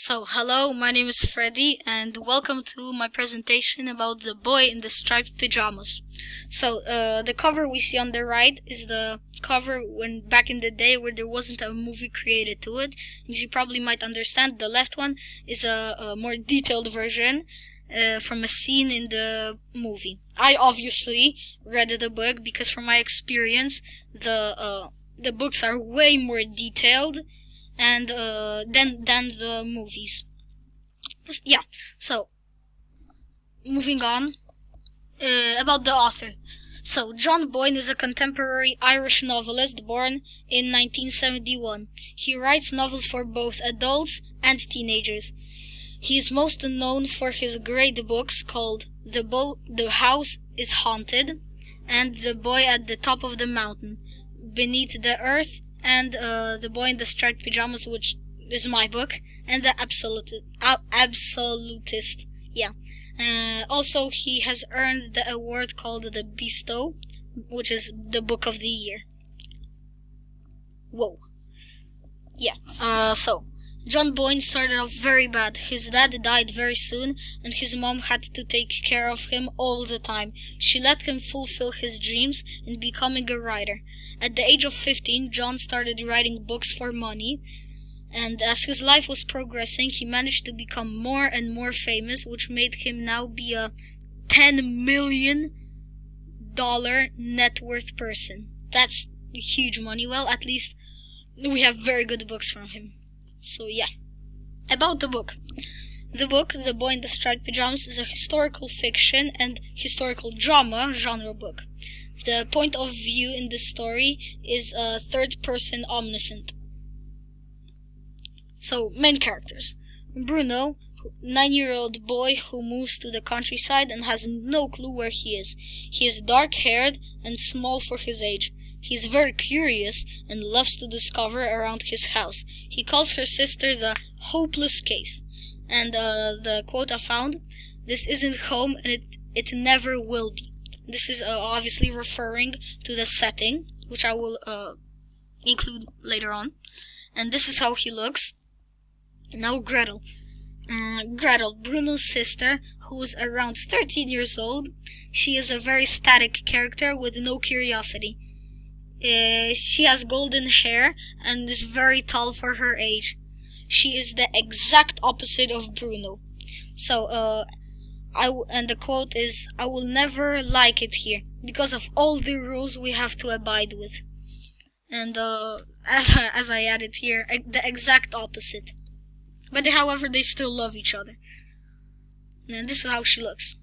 Hello, my name is Freddy, and welcome to my presentation about the boy in the striped pajamas. The cover we see on the right is the cover when back in the day where there wasn't a movie created to it. As you probably might understand, the left one is a more detailed version from a scene in the movie. I obviously read the book because from my experience, the books are way more detailed and than the movies. Yeah. So moving on about the author. John Boyne is a contemporary Irish novelist born in 1971. He writes novels for both adults and teenagers. He is most known for his great books called The House is Haunted and The Boy at the Top of the Mountain, Beneath the Earth, and The Boy in the Striped Pajamas, which is my book, and The Absolutist. Yeah. Also, he has earned the award called the Bestow, which is the Book of the Year. Whoa. Yeah. John Boyne started off very bad. His dad died very soon, and his mom had to take care of him all the time. She let him fulfill his dreams in becoming a writer. At the age of 15, John started writing books for money, and as his life was progressing, he managed to become more and more famous, which made him now be a $10 million net worth person. That's huge money. Well, at least we have very good books from him. So yeah, about the book. The book, The Boy in the Striped Pajamas, is a historical fiction and historical drama genre book. The point of view in the story is a third-person omniscient. Main characters. Bruno, 9-year-old boy who moves to the countryside and has no clue where he is. He is dark-haired and small for his age. He is very curious and loves to discover around his house. He calls her sister the hopeless case. And the quote I found, "This isn't home and it never will be." This is obviously referring to the setting, which I will include later on. And this is how he looks. Now Gretel. Gretel, Bruno's sister, who is around 13 years old. She is a very static character with no curiosity. She has golden hair and is very tall for her age. She is the exact opposite of Bruno. And the quote is, "I will never like it here because of all the rules we have to abide with." And as I added here, the exact opposite. But however, they still love each other. And this is how she looks.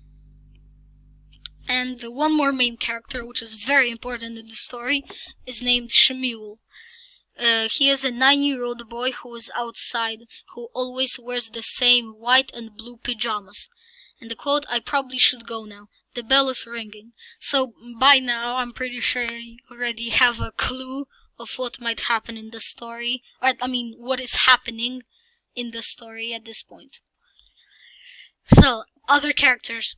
And one more main character, which is very important in the story, is named Shmuel. He is a 9-year-old boy who is outside, who always wears the same white and blue pajamas. And the quote, "I probably should go now. The bell is ringing." So by now, I'm pretty sure you already have a clue of what might happen in the story. What is happening in the story at this point. Other characters.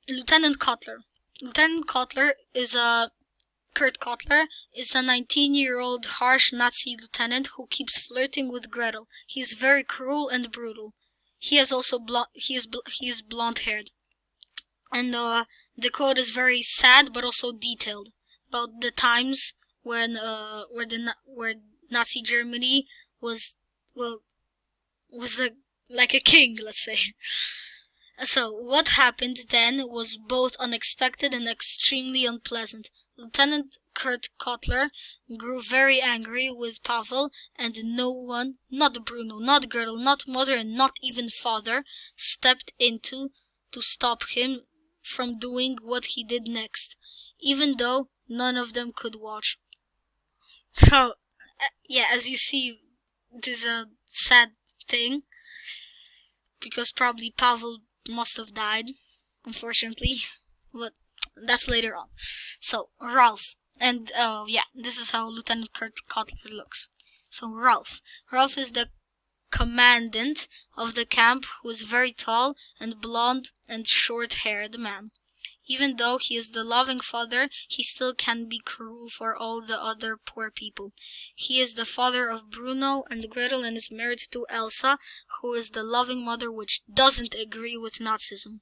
Lieutenant Kotler. Lieutenant Kotler is Kurt Kotler is a 19-year-old harsh Nazi lieutenant who keeps flirting with Gretel. He is very cruel and brutal. He is also he is blonde-haired. And the quote is very sad but also detailed about the times when where Nazi Germany was like a king, let's say. So what happened then was both unexpected and extremely unpleasant. Lieutenant Kurt Kotler grew very angry with Pavel, and no one, not Bruno, not Gretel, not mother, and not even father, stepped in to stop him from doing what he did next, even though none of them could watch. As you see, this is a sad thing, because probably Pavel must have died, unfortunately, but that's later on. Ralph, and this is how Lieutenant Kurt Kotler looks. Ralph is the commandant of the camp, who is very tall and blonde and short-haired man. Even though he is the loving father, he still can be cruel for all the other poor people. He is the father of Bruno and Gretel and is married to Elsa, who is the loving mother which doesn't agree with Nazism.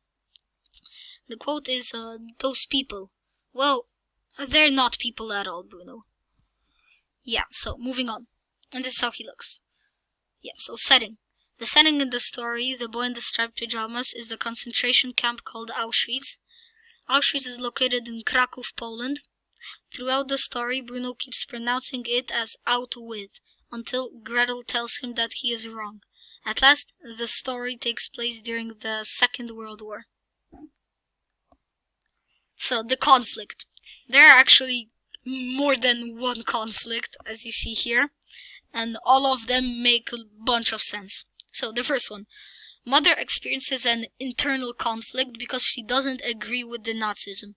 The quote is, those people, well, they're not people at all, Bruno. Yeah, so moving on. And this is how he looks. Yeah, so setting. The setting in the story, The Boy in the Striped Pajamas, is the concentration camp called Auschwitz. Auschwitz is located in Krakow, Poland. Throughout the story, Bruno keeps pronouncing it as Auschwitz until Gretel tells him that he is wrong. At last, the story takes place during the Second World War. So, the conflict. There are actually more than one conflict, as you see here, and all of them make a bunch of sense. So, the first one. Mother experiences an internal conflict because she doesn't agree with the Nazism.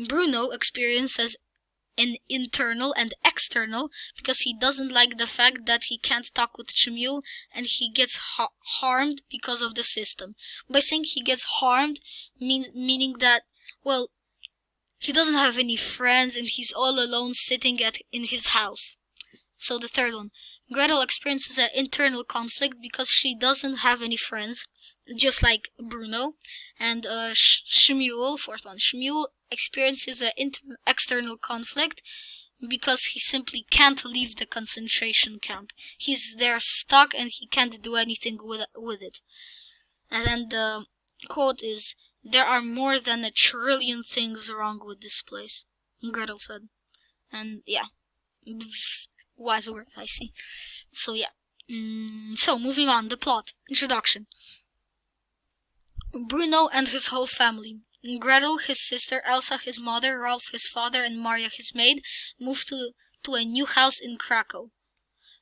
Bruno experiences an internal and external because he doesn't like the fact that he can't talk with Shmuel and he gets harmed because of the system. By saying he gets harmed, meaning that, well, he doesn't have any friends and he's all alone sitting in his house. So the third one. Gretel experiences an internal conflict because she doesn't have any friends, just like Bruno. And Shmuel, fourth one. Shmuel experiences an external conflict because he simply can't leave the concentration camp. He's there stuck and he can't do anything with it. And then the quote is, there are more than 1 trillion things wrong with this place, Gretel said. And yeah, wise words, I see. So yeah. So moving on, the plot. Introduction. Bruno and his whole family. Gretel, his sister, Elsa, his mother, Rolf, his father, and Maria, his maid, moved to a new house in Krakow,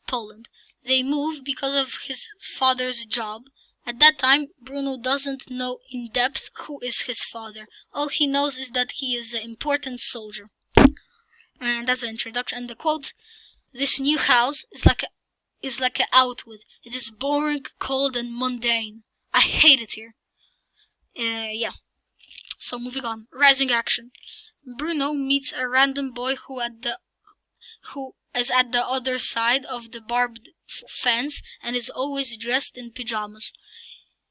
Poland. They moved because of his father's job. At that time, Bruno doesn't know in depth who is his father. All he knows is that he is an important soldier. And that's the introduction. And the quote, this new house is like an Auschwitz. It is boring, cold, and mundane. I hate it here. Yeah. So moving on. Rising action. Bruno meets a random boy who is at the other side of the barbed fence and is always dressed in pajamas.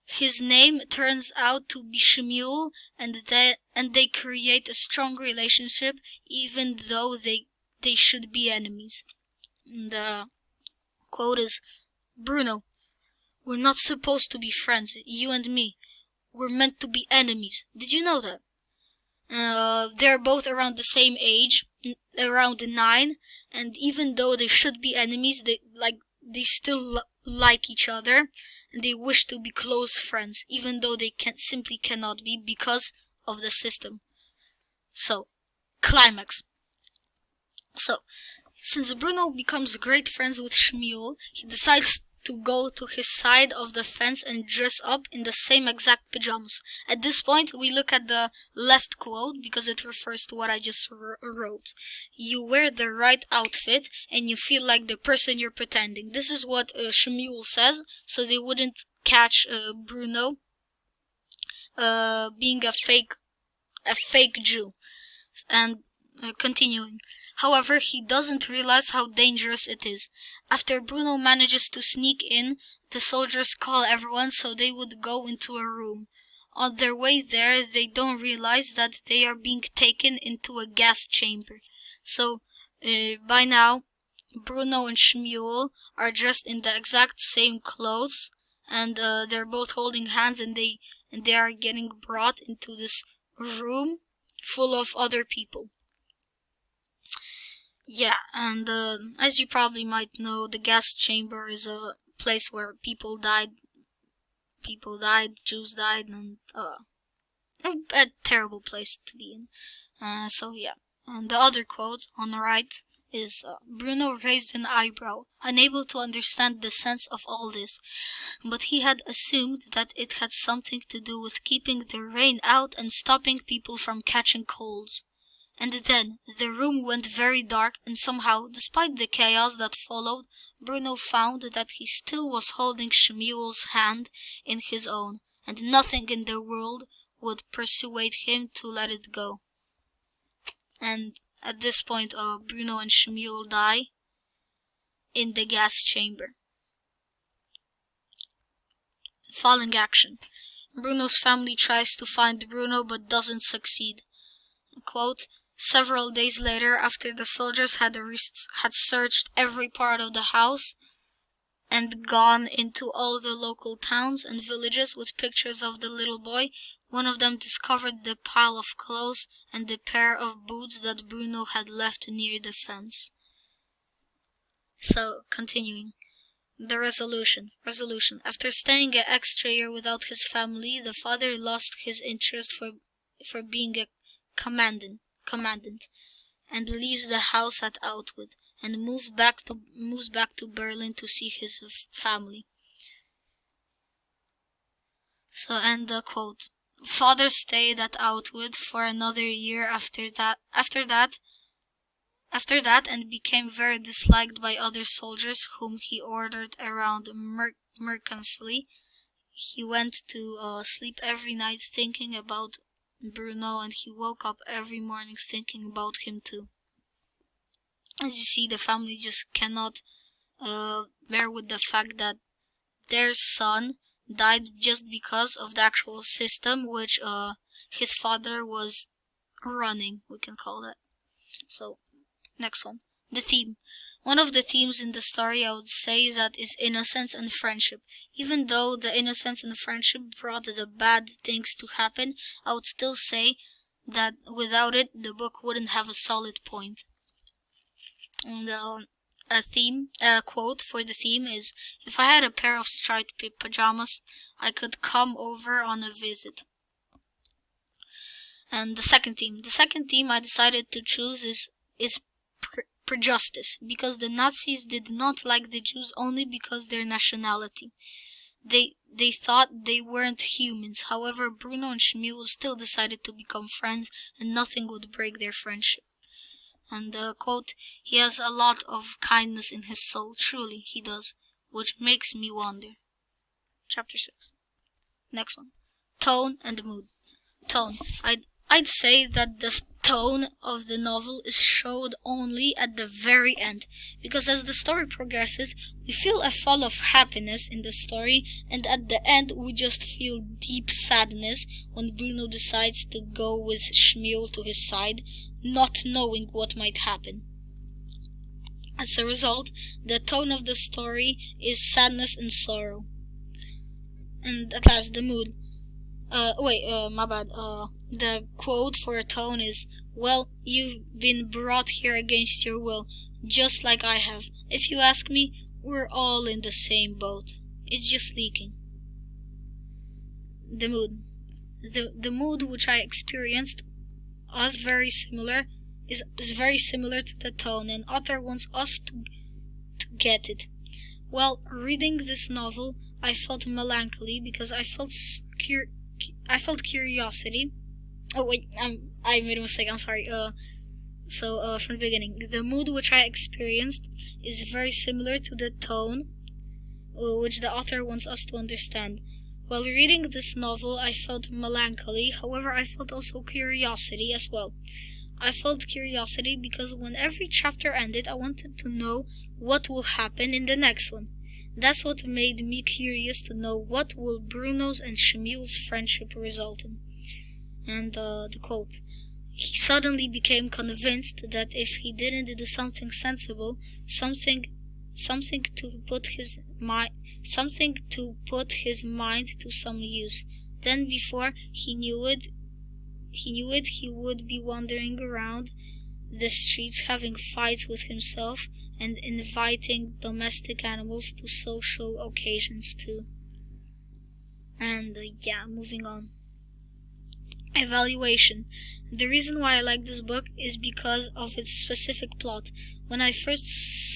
His name turns out to be Shmuel, and they create a strong relationship, even though they should be enemies. The quote is, Bruno, we're not supposed to be friends, you and me. We're meant to be enemies. Did you know that? They're both around the same age, around 9, and even though they should be enemies, they still like each other, and they wish to be close friends, even though they simply cannot be because of the system. So, climax. So, since Bruno becomes great friends with Shmuel, he decides to go to his side of the fence and dress up in the same exact pajamas. At this point, we look at the left quote because it refers to what I just wrote. You wear the right outfit and you feel like the person you're pretending. This is what Shmuel says, so they wouldn't catch Bruno being a fake Jew. And continuing. However, he doesn't realize how dangerous it is. After Bruno manages to sneak in, the soldiers call everyone so they would go into a room. On their way there, they don't realize that they are being taken into a gas chamber. So, by now, Bruno and Shmuel are dressed in the exact same clothes, and they're both holding hands, and they are getting brought into this room full of other people. Yeah, and as you probably might know, the gas chamber is a place where people died, Jews died, and a terrible place to be in. So yeah, and the other quote on the right is, Bruno raised an eyebrow, unable to understand the sense of all this, but he had assumed that it had something to do with keeping the rain out and stopping people from catching colds. And then the room went very dark, and somehow, despite the chaos that followed, Bruno found that he still was holding Shmuel's hand in his own, and nothing in the world would persuade him to let it go. And at this point, Bruno and Shmuel die in the gas chamber. Falling action. Bruno's family tries to find Bruno but doesn't succeed. Quote, several days later, after the soldiers had searched every part of the house and gone into all the local towns and villages with pictures of the little boy, one of them discovered the pile of clothes and the pair of boots that Bruno had left near the fence. So, continuing. The resolution. After staying an extra year without his family, the father lost his interest for being a commandant, and leaves the house at Outwood and moves back to Berlin to see his family. So, end the quote. Father stayed at Outwood for another year after that, and became very disliked by other soldiers whom he ordered around mercilessly. He went to sleep every night thinking about Bruno, and he woke up every morning thinking about him too. As you see, the family just cannot bear with the fact that their son died just because of the actual system which his father was running, we can call that. So, next one. The theme. One of the themes in the story, I would say, that is innocence and friendship. Even though the innocence and friendship brought the bad things to happen, I would still say that without it, the book wouldn't have a solid point. And a quote for the theme is, if I had a pair of striped pajamas, I could come over on a visit. And the second theme I decided to choose is prejudice, because the Nazis did not like the Jews only because their nationality. They thought they weren't humans. However, Bruno and Shmuel still decided to become friends, and nothing would break their friendship. And quote, he has a lot of kindness in his soul, truly he does, which makes me wonder. Chapter 6. Next one. Tone and mood. Tone. I'd say that the tone of the novel is showed only at the very end, because as the story progresses, we feel a fall of happiness in the story, and at the end we just feel deep sadness when Bruno decides to go with Shmuel to his side, not knowing what might happen. As a result, the tone of the story is sadness and sorrow. And at last, the mood. My bad. The quote for a tone is, well, you've been brought here against your will, just like I have. If you ask me, we're all in the same boat. It's just leaking. The mood. The mood which I experienced is very similar to the tone, and author wants us to get it. Well, reading this novel, I felt melancholy because I felt curiosity. Oh wait, I made a mistake. I'm sorry. From the beginning, the mood which I experienced is very similar to the tone, which the author wants us to understand. While reading this novel, I felt melancholy. However, I felt also curiosity as well. I felt curiosity because when every chapter ended, I wanted to know what will happen in the next one. That's what made me curious to know what will Bruno's and Shmuel's friendship result in. And the quote. He suddenly became convinced that if he didn't do something sensible, something to put his mind to some use, then before he knew it, he would be wandering around the streets having fights with himself and inviting domestic animals to social occasions too. And moving on. Evaluation. The reason why I like this book is because of its specific plot. When I first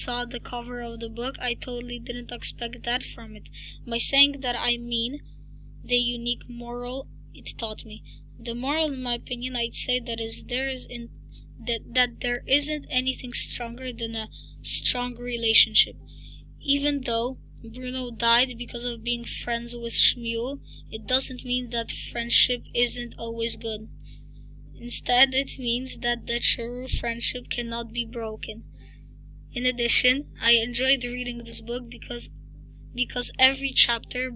saw the cover of the book, I totally didn't expect that from it. By saying that, I mean the unique moral it taught me. The moral, in my opinion, I'd say that there isn't anything stronger than a strong relationship. Even though Bruno died because of being friends with Shmuel, it doesn't mean that friendship isn't always good. Instead, it means that the true friendship cannot be broken. In addition, I enjoyed reading this book because every chapter